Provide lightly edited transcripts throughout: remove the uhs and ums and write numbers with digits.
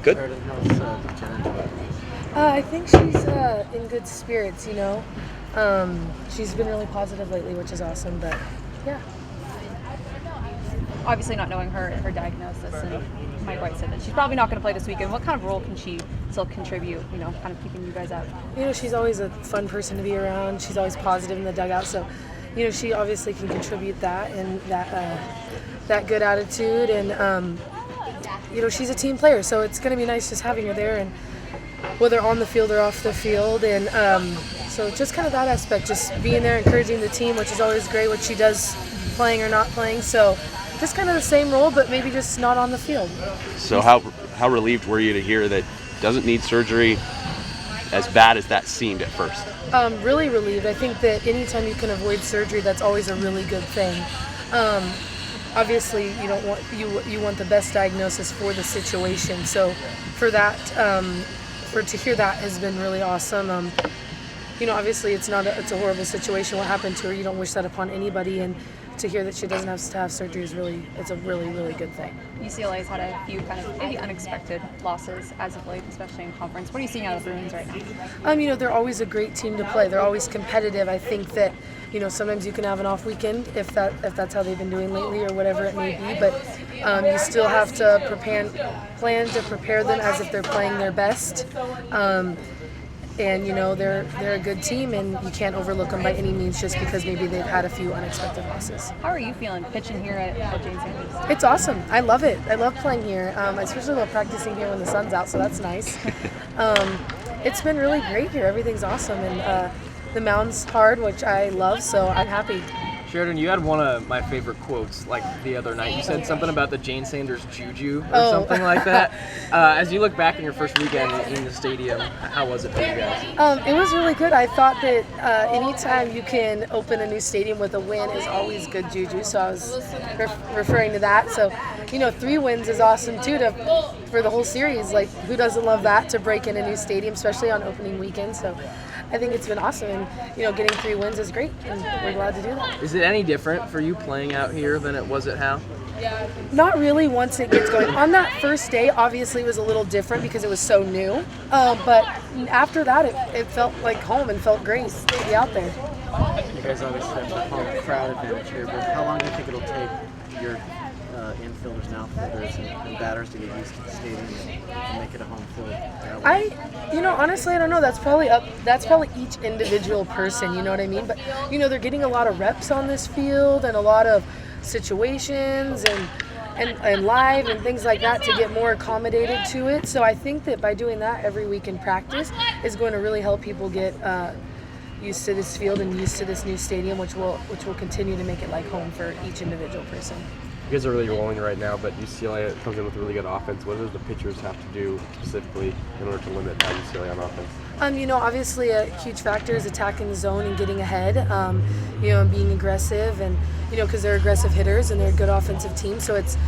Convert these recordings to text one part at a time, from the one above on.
Good. Cheridan, how's Jen? I think she's in good spirits, you know. She's been really positive lately, which is awesome, but yeah. Obviously not knowing her diagnosis, and Mike White said that she's probably not going to play this weekend. What kind of role can she still contribute, kind of keeping you guys up? She's always a fun person to be around. She's always positive in the dugout, so, she obviously can contribute that and that good attitude, and, she's a team player, so it's going to be nice just having her there, and whether on the field or off the field, and so just kind of that aspect, just being there, encouraging the team, which is always great, what she does playing or not playing, so just kind of the same role, but maybe just not on the field. So how relieved were you to hear that doesn't need surgery, as bad as that seemed at first? Really relieved. I think that anytime you can avoid surgery, that's always a really good thing. Obviously, you want the best diagnosis for the situation. So for that, to hear that has been really awesome. Obviously it's a horrible situation what happened to her. You don't wish that upon anybody, and to hear that she doesn't have to have surgery it's a really, really good thing. UCLA's had a few kind of maybe unexpected losses as of late, especially in conference. What are you seeing out of the Bruins right now? They're always a great team to play. They're always competitive. I think that, sometimes you can have an off weekend if that's how they've been doing lately or whatever it may be, but you still have to plan to prepare them as if they're playing their best. And they're a good team, and you can't overlook them by any means just because maybe they've had a few unexpected losses. How are you feeling pitching here at Jane Sanders? It's awesome. I love it. I love playing here. I especially love practicing here when the sun's out, so that's nice. It's been really great here. Everything's awesome, and the mound's hard, which I love, so I'm happy. Cheridan, you had one of my favorite quotes the other night. You said something about the Jane Sanders juju or something like that. As you look back on your first weekend in the stadium, how was it for you guys? It was really good. I thought that anytime you can open a new stadium with a win is always good juju, so I was referring to that. So, 3 wins is awesome too for the whole series. Like, who doesn't love that, to break in a new stadium, especially on opening weekend? So I think it's been awesome, and getting 3 wins is great, and we're glad to do that. Is it any different for you playing out here than it was at Hal? Not really once it gets going. On that first day, obviously it was a little different because it was so new, but after that it felt like home and felt great to be out there. You guys obviously have the home crowd advantage here, but how long do you think it'll take your infielders and outfielders and batters to get used to the stadium and make it a home field? Honestly, I don't know. That's probably each individual person, you know what I mean? But, they're getting a lot of reps on this field and a lot of situations and live and things like that to get more accommodated to it. So I think that by doing that every week in practice is going to really help people get used to this field and used to this new stadium, which will continue to make it like home for each individual person. You guys are really rolling right now, but UCLA comes in with a really good offense. What does the pitchers have to do specifically in order to limit UCLA on offense? Obviously a huge factor is attacking the zone and getting ahead, and being aggressive, and, because they're aggressive hitters and they're a good offensive team. So it's,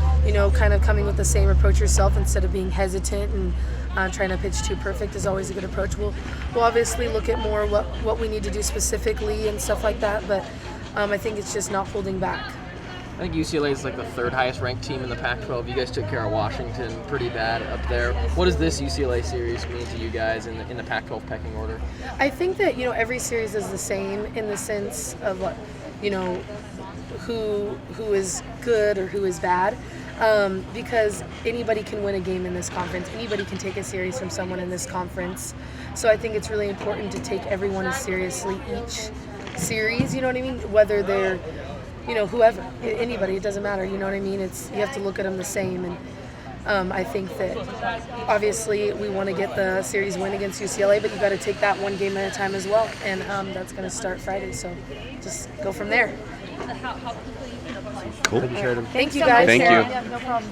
kind of coming with the same approach yourself instead of being hesitant and trying to pitch too perfect is always a good approach. We'll obviously look at more what we need to do specifically and stuff like that, but I think it's just not holding back. I think UCLA is like the 3rd highest ranked team in the Pac-12. You guys took care of Washington pretty bad up there. What does this UCLA series mean to you guys in the Pac-12 pecking order? I think that every series is the same in the sense of who is good or who is bad, because anybody can win a game in this conference. Anybody can take a series from someone in this conference. So I think it's really important to take everyone as seriously each series. You know what I mean? Whether they're whoever, anybody, it doesn't matter, you know what I mean? You have to look at them the same, and I think that obviously we want to get the series win against UCLA, but you got to take that one game at a time as well, and that's going to start Friday, so just go from there. Cool. Thank you, Cheridan. Thank you guys. Thank you. Yeah, no problem.